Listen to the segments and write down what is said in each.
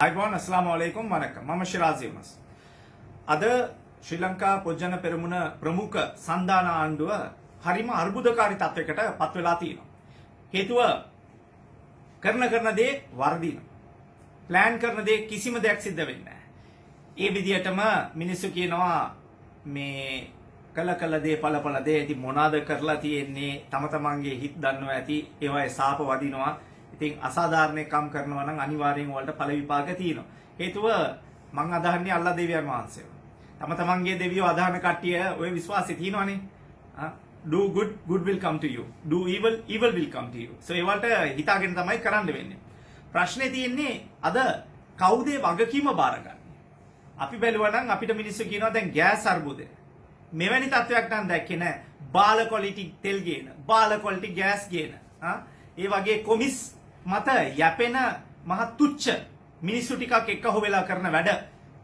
අයිබෝන් අස්ලාම අලයිකුම් වනකම් මම ශිරාසි යුනස්. අද ශ්‍රී ලංකා පොජ්ජන පෙරමුණ ප්‍රමුඛ සන්දාන ආණ්ඩුව හරිම අර්බුදකාරී තත්වයකට පත් වෙලා තියෙනවා. හේතුව කරන දේ වර්ධිනවා. ප්ලෑන් කරන දේ කිසිම දෙයක් සිද්ධ වෙන්නේ නැහැ. ඒ විදිහටම මිනිස්සු කියනවා මේ කළ දේ පළ දේ ඉතින් මොනවාද කරලා තියෙන්නේ තම තමන්ගේ හිත දන්නවා ඇති ඒවයි සාප වදිනවා. ඉතින් අසාධාරණ කම් කරනවා නම් අනිවාර්යෙන් වලට ඵල විපාක තියෙනවා. හේතුව මං අදහන්නේ අල්ලා දෙවියන් වහන්සේව. තම තමන්ගේ දෙවියෝ අදහන කට්ටිය ඔය විශ්වාසය තියෙනවනේ. Do good will come to you. Do evil will come to you. So ඒ වලට හිතාගෙන තමයි කරන්න වෙන්නේ. ප්‍රශ්නේ තියෙන්නේ අද කවුද වගකීම බාරගන්නේ? අපි බැලුවා නම් අපිට මිනිස්සු කියනවා දැන් ගෑස් අර්බුදය. මෙවැනි තත්වයක් නම් දැක්කේ නැහැ. බාල ක්වොලිටි තෙල් ගේන, බාල ක්වොලිටි ගෑස් ගේන. ඒ වගේ කොමිස් මත යැපෙන මහ තුච්ච මිනිස්සු ටිකක් එක්ක වෙලා කරන වැඩ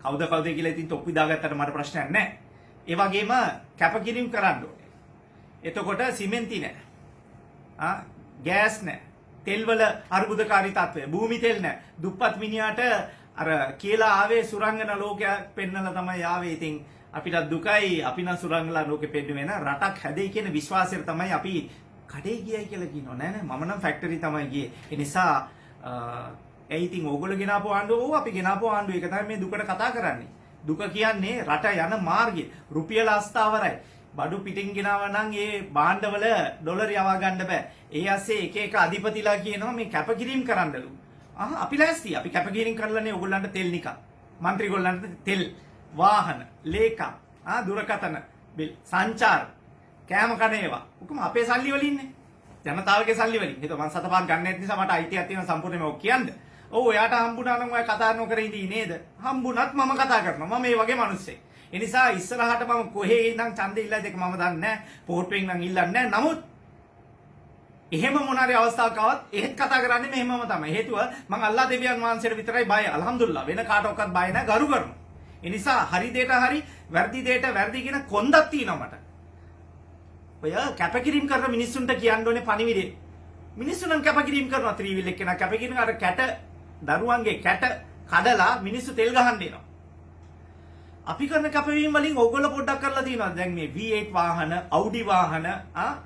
කවුද කියලා ඉතින් තොප්පි දාගත්තට මට ප්‍රශ්නයක් නැහැ. ඒ වගේම කැපකිරීම කරන්න ඕනේ. එතකොට සිමෙන්ති නැහැ. ගෑස් නැහැ. තෙල් වල අර්බුදකාරී තත්ත්වය. භූමි තෙල් නැහැ. දුප්පත් මිනිහාට අර කියලා ආවේ සුරංගන ලෝකයක් පෙන්නලා තමයි ආවේ. ඉතින් අපිට දුකයි අපි නම් සුරංගලා ලෝකෙ පෙන්නුවේ න රටක් හැදෙයි කියන විශ්වාසයෙන් තමයි අපි කඩේ ගියයි කියලා කියනවා. නෑ මම නම් ෆැක්ටරි තමයි ගියේ. ඒ නිසා ඒ ඉතින් ඕගොල්ලෝ ගෙනාපු ආණ්ඩුව අපි ගෙනාපු ආණ්ඩුව ඒක තමයි මේ දුකට කතා කරන්නේ. දුක කියන්නේ රට යන මාර්ගය. රුපියල අස්ථාවරයි. බඩු පිටින් ගෙනාව නම් ඒ භාණ්ඩවල ඩොලර් යවා ගන්න බෑ. ඒ ඇස්සේ එක අධිපතිලා කියනවා මේ කැපකිරීම කරන්නලු. අපි ලෑස්ති. අපි කැපකිරීම කරලානේ ඕගොල්ලන්ට තෙල් නිකන්. മന്ത്രി ගොල්ලන්ට තෙල්, වාහන, ලේකම්, දුරකථන බිල්, සංචාර, කෑම කන ඒවා. ඔක්කොම අපේ සල්ලි වලින් ඉන්නේ. ජනතාවගේ සල්ලි වලින්. ඒක මම සතපක් ගන්න නැති නිසා මට අයිතියක් තියෙන සම්පූර්ණයෙන්ම ඔක් කියන්න. ඔව් එයාට හම්බුණා නම් ඔය කතා නොකර ඉඳී නේද? හම්බුණත් මම කතා කරනවා. මම මේ වගේ මිනිස්සෙක්. ඒ නිසා ඉස්සරහට මම කොහේ ඉඳන් ඡන්දෙ ඉල්ලයිද ඒක මම දන්නේ නැහැ. පොහොට්ටුවෙන් නම් ඉල්ලන්නේ නැහැ. නමුත් එහෙම මොනාරි අවස්ථාවක් ආවත් එහෙත් කතා කරන්නේ මෙහෙමම තමයි. හේතුව මම අල්ලා දෙවියන් වහන්සේට විතරයි බය. අල්හම්දුලිල්ලා වෙන කාටවත් බය නැහැ. ගරු කරනවා. ඒ නිසා හරි දෙයට හරි, වැරදි දෙයට වැරදි කියන කොන්දක් තියෙනවා මට. ඔය කැපකිරීම කරන මිනිස්සුන්ට කියන්න ඕනේ පණිවිඩේ. මිනිස්සු නම් කැපකිරීම කරනවා ත්‍රිවිල් එක්කෙනා කැපකිරීම අර කැට දරුවන්ගේ කැට කඩලා මිනිස්සු තෙල් ගහන්න එනවා. අපි කරන කැපවීම වලින් ඕගොල්ලෝ පොඩ්ඩක් කරලා තියෙනවා. දැන් මේ V8 වාහන, Audi වාහන,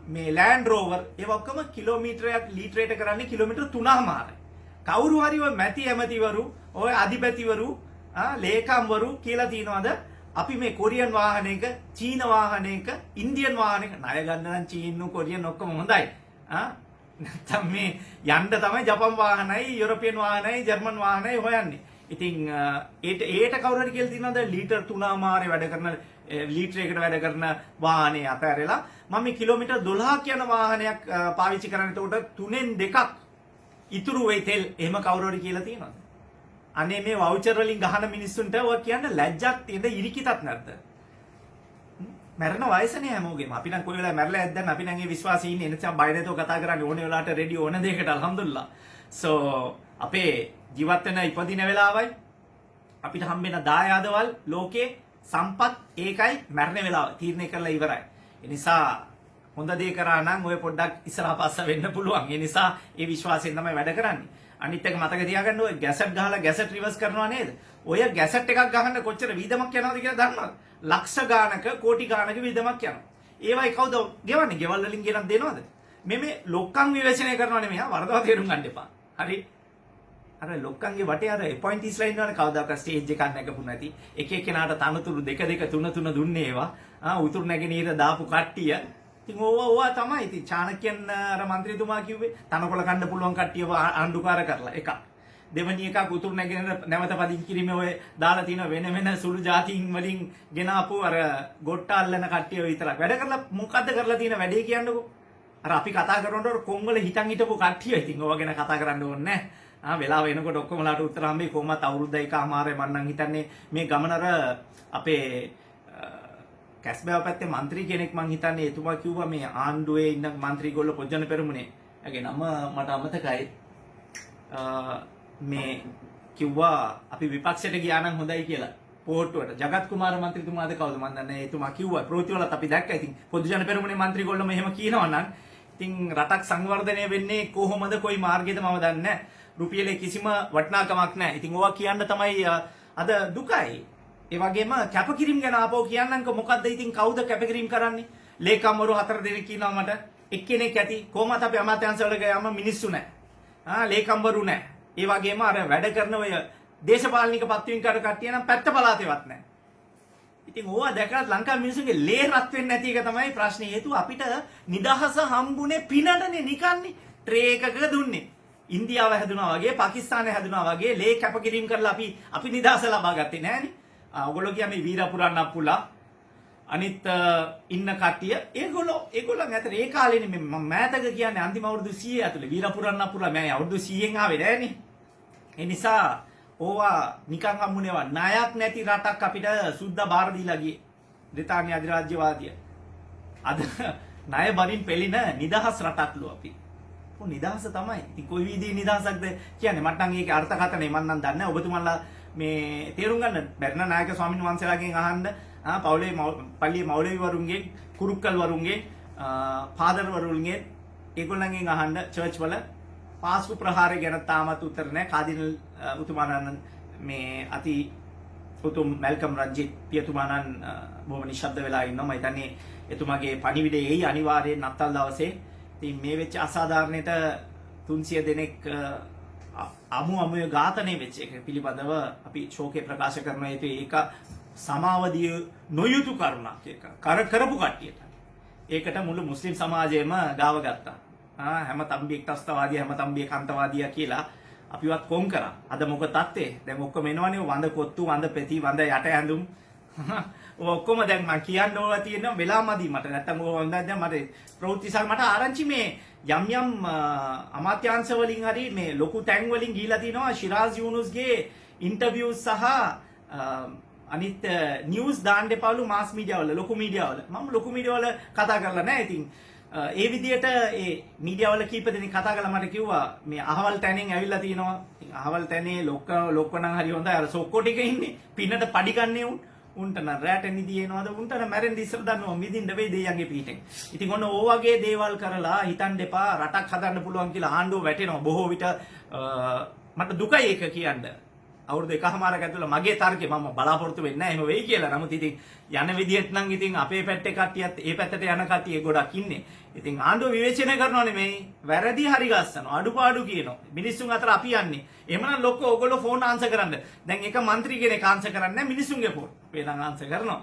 මේ Land Rover ඒව ඔක්කොම කිලෝමීටරයක් ලීටරයට කරන්නේ කිලෝමීටර 3මාරයි. කවුරු හරි ඔය මැති ඇමතිවරු, ඔය අධිපතිවරු, ලේකම්වරු කියලා තියනවාද අපි මේ කොරියන් වාහනයක, චීන වාහනයක, ඉන්දියන් වාහනයක ණය ගන්න නම් චීන කොරියන් ඔක්කොම හොඳයි. නැත්තම් මේ යන්න තමයි ජපන් වාහනයි, යුරෝපියන් වාහනයි, ජර්මන් වාහනයි හොයන්නේ. ඉතින් ඒට කවුරු හරි කියලා තියනවාද ලීටර් 3මාරේ වැඩ කරන ලීටරයකට වැඩ කරන වාහනේ අතහැරලා මම මේ කිලෝමීටර් 12ක් යන වාහනයක් පාවිච්චි කරන. එතකොට 3න් 2ක් ඉතුරු වෙයි තෙල්. එහෙම කවුරු හරි කියලා තියනවාද? අනේ මේ වවුචර් වලින් ගහන මිනිස්සුන්ට ඔය කියන්න ලැජ්ජක් තියෙන ඉරිකිතක් නැද්ද? මැරෙන වයසනේ හැමෝගෙම. අපි නම් කොයි වෙලාවෙ මැරලා ඇද්දන් අපි නම් ඒ විශ්වාසයේ ඉන්නේ. එනිසා බය නැතුව කතා කරන්නේ ඕනේ වෙලාවට රෙඩි ඕන දෙයකට අල්හම්දුලිල්ලා. සෝ අපේ ජීවත් වෙන ඉපදින වෙලාවයි අපිට හම්බෙන දායාදවල් ලෝකේ සම්පත් ඒකයි මැරෙන වෙලාව තීරණය කරලා ඉවරයි. ඒ නිසා හොඳ දේ කරා නම් ඔය පොඩ්ඩක් ඉස්සරහ පස්ස වෙන්න පුළුවන්. ඒ නිසා ඒ විශ්වාසයෙන් තමයි වැඩ කරන්නේ. අනිත් එක මතක තියාගන්න ඔය ගැසට් ගහලා ගැසට් රිවර්ස් කරනවා නේද? ඔය ගැසට් එකක් ගහන්න කොච්චර වීදමක් යනවද කියලා දන්නවද? ලක්ෂ ගානක කෝටි ගානක වීදමක් යනවා. ඒවයි කවුද ගෙවන්නේ? ගෙවල් වලින් ගෙනත් දෙනවද? මේ ලොක්කන් විවේචනය කරනවා නෙමෙයි. වරදවා තේරුම් ගන්න එපා. හරි? අර ලොක්කන්ගේ වටේ අර අපොයින්ටිස් ලයින් වල කවදාක ස්ටේජ් එකක් නැගපු නැති එක එක්කෙනාට තනතුරු දෙක තුන දුන්නේ ඒවා. උතුරු නැගෙනහිර දාපු කට්ටිය. ඉතින් ඕවා තමයි. ඉතින් චාණක්‍යන් අර മന്ത്രിතුමා කිව්වේ තනකොළ කන්න පුළුවන් කට්ටියව ආණ්ඩුකාර කරලා එකක්. දෙවැනි එකක් උතුරු නැගෙනහිර නැවත පදිංචි කිරීමේ ඔය දාලා තියෙන වෙන සුළු જાතීන් වලින් ගෙනාපු අර ගොට්ට අල්ලන කට්ටිය විතරක්. වැඩ කරලා මොකද්ද කරලා තියෙන වැඩේ කියන්නකෝ. අර අපි කතා කරනකොට කොංගල හිටන් හිටපු කට්ටිය. ඉතින් ඕවා ගැන කතා කරන්න ඕනේ නැහැ. වෙලාව එනකොට ඔක්කොමලාට උත්තර හම්බෙයි. කොහොමත් අවුරුද්දයිකමාරේ මම නම් හිතන්නේ මේ ගමන අර අපේ කැස්බෑව පැත්තේ മന്ത്രി කෙනෙක් මං හිතන්නේ එතුමා කිව්වා මේ ආණ්ඩුවේ ඉන්න മന്ത്രി ගොල්ල පොජ්ජන පෙරමුණේ. එයාගේ නම මට අමතකයි. මේ කිව්වා අපි විපක්ෂයට ගියා නම් හොඳයි කියලා. පොහොට්ටුවට ජගත් කුමාර മന്ത്രിතුමාද කවුද මන් දන්නේ. එතුමා කිව්වා ප්‍රවෘත්තිවලත් අපි දැක්කා. ඉතින් පොජ්ජන පෙරමුණේ മന്ത്രി ගොල්ලම එහෙම කියනවා නම් ඉතින් රටක් සංවර්ධනය වෙන්නේ කොහොමද? කොයි මාර්ගයේද මම දන්නේ නැහැ. රුපියලේ කිසිම වටිනාකමක් නැහැ. ඉතින් ඕවා කියන්න තමයි අද දුකයි. ඒ වගේම කැපකිරීම ගැන ආපහු කියන්නම්ක මොකද්ද ඉතින් කවුද කැපකිරීම කරන්නේ? ලේකම්වරු 4 දෙනෙක් කියනවා මට. එක්කෙනෙක් ඇති කොහොමද අපි අමාත්‍යාංශවල ගියාම මිනිස්සු නැහැ. ලේකම්වරු නැහැ. ඒ වගේම අර වැඩ කරන ඔය දේශපාලනික පත්වීම් කර කට්ටිය නම් පැත්ත පළාතේවත් නැහැ. ඉතින් ඕවා දැකලා ලංකාවේ මිනිස්සුන්ගේ ලේ රත් වෙන්නේ නැති එක තමයි ප්‍රශ්නේ. හේතුව අපිට නිදහස හම්බුනේ පිනඩනේ නිකන්නේ ට්‍රේ එකක දුන්නේ. ඉන්දියාව හැදුනා වගේ පාකිස්තානය හැදුනා වගේ ලේ කැපකිරීම කරලා අපි නිදහස ලබා ගත්තේ නෑනේ. ඔයගොල්ලෝ කියන්නේ වීරපුරන් අප්පුලා අනිත් ඉන්න කට්ටිය ඒගොල්ලන් ඇතර ඒ කාලේනේ මම මෑතක කියන්නේ අන්තිම අවුරුදු 100 ඇතුලේ වීරපුරන් අප්පුලා මම අවුරුදු 100න් ආවේ නෑනේ. ඒ නිසා ඕවා නිකන් හම්බුනේවා ණයක් නැති රටක් අපිට සුද්දා බාර දීලා ගියේ. බ්‍රිතාන්‍ය අධිරාජ්‍යවාදිය. අද ණය බරින් පෙළින නිදහස් රටක්ලු අපි. නිදහස තමයි. ඉතින් කොයි විදිහේ නිදහසක්ද කියන්නේ මට නම් ඒකේ අර්ථකථනය මම නම් දන්නේ නැහැ. ඔබතුමන්ලා මේ තේරුම් ගන්න බැරණ නායක ස්වාමීන් වහන්සේලාගෙන් අහන්න පවුලේ පල්ලියේ මෞලවි වරුන්ගෙන් කුරුක්කල් වරුන්ගෙන් ෆාදර් වරුන්ගෙන් ඒගොල්ලන්ගෙන් අහන්න චර්ච් වල පාස්කු ප්‍රහාරය ගැන තාමත් උත්තර නැහැ. කාදිනල් උතුමාණන් මේ අති උතුම් මැල්කම් රංජිත් පියතුමාණන් බොහොම නිශ්ශබ්ද වෙලා ඉන්නවා. මම හිතන්නේ එතුමාගේ පණිවිඩය එයි අනිවාර්යයෙන් නත්තල් දවසේ. ඉතින් මේ වෙච්ච අසාධාරණයට 300 දෙනෙක් අමුය ඝාතනය වෙච්ච එක පිළිබඳව අපි ශෝකේ ප්‍රකාශ කරනවා. ඒක සමාවදිය නොයුතු කරුණක් එක. කරපු කට්ටියට. ඒකට මුළු මුස්ලිම් සමාජයම ගාව ගත්තා. හැම තම්බියෙක් ත්‍ස්තවාදී හැම තම්බියෙක් අන්තවාදියා කියලා අපිවත් කොම් කරා. අද මොකද තත්ත්වේ? දැන් ඔක්කොම එනවනේ වඳ කොත්තු වඳ පෙති වඳ යට ඇඳුම්. ඔක්කොම දැන් මම කියන්න ඕන තියෙනවා වෙලාමදි මට නැත්තම් ඕක හොඳ දැන් මට ප්‍රවෘත්තිසල් මට ආරංචි මේ යම් අමාත්‍යාංශ වලින් හරි මේ ලොකු තැන් වලින් ගිහිලා තිනවා ශිරාස් යූනුස්ගේ ඉන්ටර්වියුස් සහ අනිත් නිවුස් දාන්න එපාලු මාස් මීඩියා වල ලොකු මීඩියා වල මම ලොකු මීඩියා වල කතා කරලා නැහැ. ඉතින් ඒ විදියට ඒ මීඩියා වල කීප දෙනෙක් කතා කරලා මට කිව්වා මේ අහවල් තැනින් ඇවිල්ලා තිනවා. ඉතින් අහවල් තැනේ ලොක්ක නම් හරි හොඳයි. අර සොක්කෝ ටික ඉන්නේ පින්නට පඩි ගන්නේ උන්ට නම් රැට නිදි එනවද උන්ට නම් මැරෙන්න ඉස්සර දන්නවා මිදින්න වෙයි දෙයියන්ගේ පිටින්. ඉතින් ඔන්න ඕ වගේ දේවල් කරලා හිතන්න එපා රටක් හදන්න පුළුවන් කියලා ආණ්ඩුව වැටෙනවා. බොහෝ විට මට දුකයි ඒක කියන්න. අවුරුදු එකමාරක් ඇතුළත මගේ තර්කේ මම බලාපොරොත්තු වෙන්නේ නැහැ එහෙම වෙයි කියලා. නමුත් ඉතින් යන විදිහට නම් ඉතින් අපේ පැත්තේ කට්ටියත් ඒ පැත්තට යන කට්ටිය ගොඩක් ඉන්නේ. ඉතින් ආණ්ඩුව විවේචනය කරනවානේ මේ වැරදි හරි ගස්සනවා අඩුපාඩු කියනවා. මිනිස්සුන් අතර අපි යන්නේ. එහෙමනම් ලොක්කෝ ඔයගොල්ලෝ ෆෝන් ආන්සර් කරන්න. දැන් එක മന്ത്രി කෙනෙක් ආන්සර් කරන්නේ නැහැ මිනිස්සුන්ගේ ෆෝන්. අපි නම් ආන්සර් කරනවා.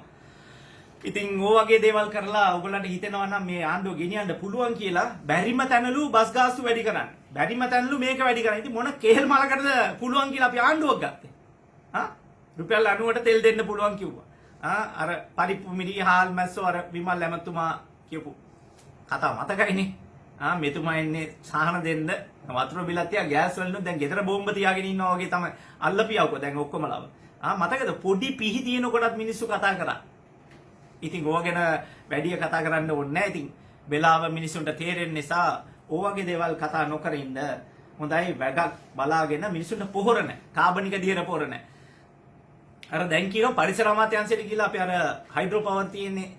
ඉතින් ඕ වගේ දේවල් කරලා ඔයගොල්ලන්ට හිතෙනවා නම් මේ ආණ්ඩුව ගෙනියන්න පුළුවන් කියලා බැරිම තැනලු බස් ගාස්තු වැඩි කරන්න. බැරිම තැනලු මේක වැඩි කරන්න. ඉතින් මොන කේල් මලකටද පුළුවන් කියලා අපි ආණ්ඩුවක් ගත්තේ. රුපියල් 90ට තෙල් දෙන්න පුළුවන් කිව්වා. අර පරිප්පු මිරි හාල් මැස්සෝ අර විමල් ඇමතුමා කියපු කතාව මතකයිනේ. මෙතුමා එන්නේ සාහන දෙන්න වතුර බිලක් තියා ගෑස් වලින් දැන් ගෙදර බෝම්බ තියාගෙන ඉන්නවා වගේ තමයි අල්ලපියවකෝ දැන් ඔක්කොම ලව. මතකද පොඩි පිහි තියෙනකොටත් මිනිස්සු කතා කරා. ඉතින් ඕවා ගැන වැඩි කතා කරන්න ඕනේ නැහැ. ඉතින් වෙලාව මිනිස්සුන්ට තේරෙන්න නිසා ඕ වගේ දේවල් කතා නොකර ඉන්න හොඳයි. වැඩක් බලාගෙන මිනිස්සුන්ට පොහොර නැහැ. කාබනික දියර පොහොර නැහැ. අර දැන් කියනවා පරිසර අමාත්‍යාංශයට ගිහලා අපි අර හයිඩ්‍රෝ පවර් තියෙන්නේ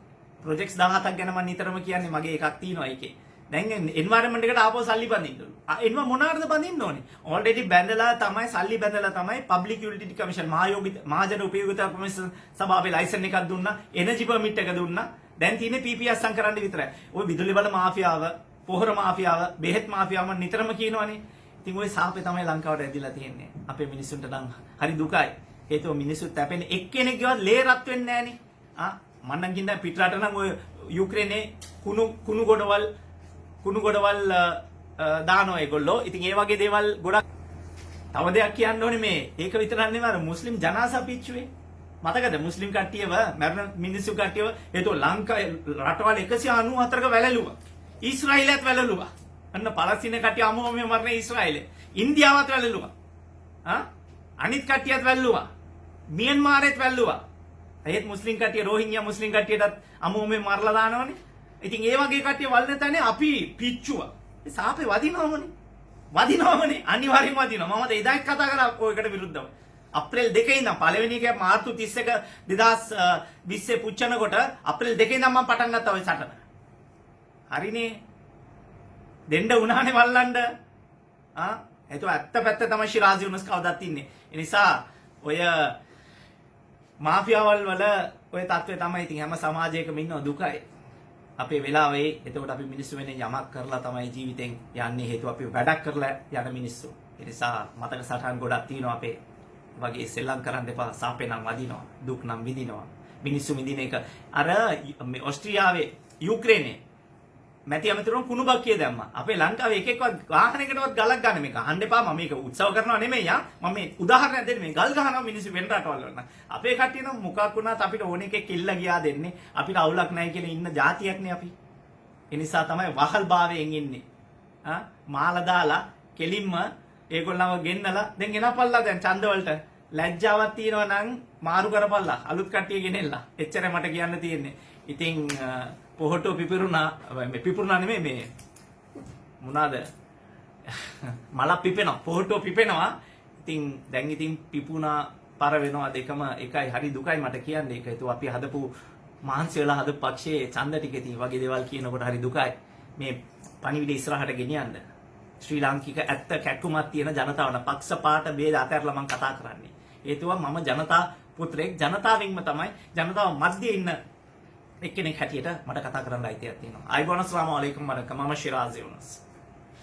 ප්‍රොජෙක්ට්ස් 17ක් ගැන මම නිතරම කියන්නේ මගේ එකක් තියෙනවා ඒකේ. දැන් එන්වයරන්මන්ට් එකට ආපහු සල්ලි බඳින්නලු. එන්ව මොනවාටද බඳින්න ඕනේ? ඔල්රෙඩි බැඳලා තමයි සල්ලි බැඳලා තමයි පබ්ලික් යුටිලිටි කමිෂන් මහජන උපයෝගිතා කමිෂන් සභාවේ ලයිසන් එකක් දුන්නා, එනර්ජි පර්මිට් එක දුන්නා. දැන් තියෙන්නේ PPS සංකරන්න විතරයි. ওই විදුලි බල මාෆියාව, පොහොර මාෆියාව, බෙහෙත් මාෆියාව මම නිතරම කියනවනේ. ඉතින් ওই සාපේ තමයි ලංකාවට ඇදිලා තියෙන්නේ. අපේ මිනිස්සුන්ට නම් හරි දුකයි. හේතුව මිනිස්සු තැපෙන්නේ එක්කෙනෙක්ගේවත් ලේ රත් වෙන්නේ නැහනේ. මම නම් කියන්නේ පිටරට නම් ඔය යුක්‍රේනයේ කුණු ගොඩවල් දානවා ඒගොල්ලෝ. ඉතින් ඒ වගේ දේවල් ගොඩක්. තව දෙයක් කියන්න ඕනේ මේ ඒක විතරක් නෙවෙයි අර මුස්ලිම් ජනාසා පිච්චුවේ. මතකද මුස්ලිම් කට්ටියව මරණ මිනිස්සු කට්ටියව හේතුව ලංකාවේ රටවල් 194ක වැළලුවා. ඊශ්‍රායලයත් වැළලුවා. අන්න පලස්තීන කට්ටිය අමුම මේ මරණ ඊශ්‍රායලේ. ඉන්දියාවත් වැළලුවා. අනිත් කට්ටියත් වැළලුවා. මියන්මාරෙත් වැළලුවා. ඒත් මුස්ලිම් කට්ටිය රෝහිංග්‍යා මුස්ලිම් කට්ටියටත් අමුමේ මරලා දානවනේ. ඉතින් ඒ වගේ කට්ටිය වල්න තැනේ අපි පිච්චුවා. ඒ සාපේ වදිනවමනේ. අනිවාර්යෙන්ම වදිනවා. මම එදාත් කතා කරා ඔයකට විරුද්ධව. අප්‍රේල් 2 ඉඳන් පළවෙනි එක මාර්තු 31 2020 පුච්චනකොට අප්‍රේල් 2 ඉඳන් මම පටන් ගත්තා ওই සටන. හරිනේ. දෙන්න උනානේ වල්ලන්න. හේතුව ඇත්ත පැත්ත තමයි ශිරාසි යුනස් කවදාත් ඉන්නේ. ඒ නිසා ඔය මාෆියාවල් වල ඔය තත්ත්වය තමයි ඉතින් හැම සමාජයකම ඉන්න දුකයි. අපේ වෙලාවේ එතකොට අපි මිනිස්සු වෙන යමක් කරලා තමයි ජීවිතෙන් යන්නේ. හේතුව අපි වැඩක් කරලා යන මිනිස්සු. ඒ නිසා මතක සටහන් ගොඩක් තියෙනවා අපේ. වගේ සෙල්ලම් කරන්න එපා. සාපේ නම් වදිනවා. දුක් නම් විඳිනවා. මිනිස්සු විඳින එක අර මේ ඕස්ට්‍රියාවේ යුක්‍රේනයේ මැති අමතරුන් කුණු බක්කිය දැම්මා. අපේ ලංකාවේ එක එක්කවත් වාහනයකටවත් ගලක් ගන්න මේක අහන්න එපා. මම මේක උත්සව කරනවා නෙමෙයි යා. මම මේ උදාහරණයක් දෙන්නේ මේ ගල් ගහනවා මිනිස්සු වෙන රටවල් වල. අපේ කට්ටිය නම් මොකක් වුණත් අපිට ඕන එකේ කිල්ල ගියා දෙන්නේ. අපිට අවුලක් නැහැ කියලා ඉන්න જાතියක්නේ අපි. ඒ නිසා තමයි වහල් භාවයෙන් ඉන්නේ. මාලා දාලා කෙලින්ම ඒගොල්ලන්ව ගෙන්නලා දැන් එනපල්ලා දැන් ඡන්ද වලට ලැජ්ජාවක් තියෙනවා නම් මාරු කරපල්ලා අලුත් කට්ටිය ගෙනෙල්ලා. එච්චරයි මට කියන්න තියෙන්නේ. ඉතින් පොහොටෝ පිපිරුණා මේ පිපුරුණා නෙමෙයි මේ මොනවාද මල පිපෙනවා පොහොටෝ පිපෙනවා. ඉතින් දැන් ඉතින් පිපුණා පර වෙනවා දෙකම එකයි. හරි දුකයි මට කියන්නේ. ඒක හිතුව අපි හදපු මහන්සි වෙලා හදපු පක්ෂයේ ඡන්ද ටික ඉතින් වගේ දේවල් කියනකොට හරි දුකයි. මේ පණිවිඩය ඉස්සරහට ගෙනියන්න ශ්‍රී ලාංකික ඇත්ත කැක්කුමක් තියෙන ජනතාවන පක්ෂ පාට ભેද අතරලා මම කතා කරන්නේ. හේතුව මම ජනතා පුත්‍රයෙක්. ජනතාවින්ම තමයි ජනතාව මැද්දේ ඉන්න එක්කෙනෙක් හැටියට මට කතා කරන්න අයිතියක් තියෙනවා. අයිබෝන් අස්ලාමු අලයිකුම් මම ශිරාසි යුනස්.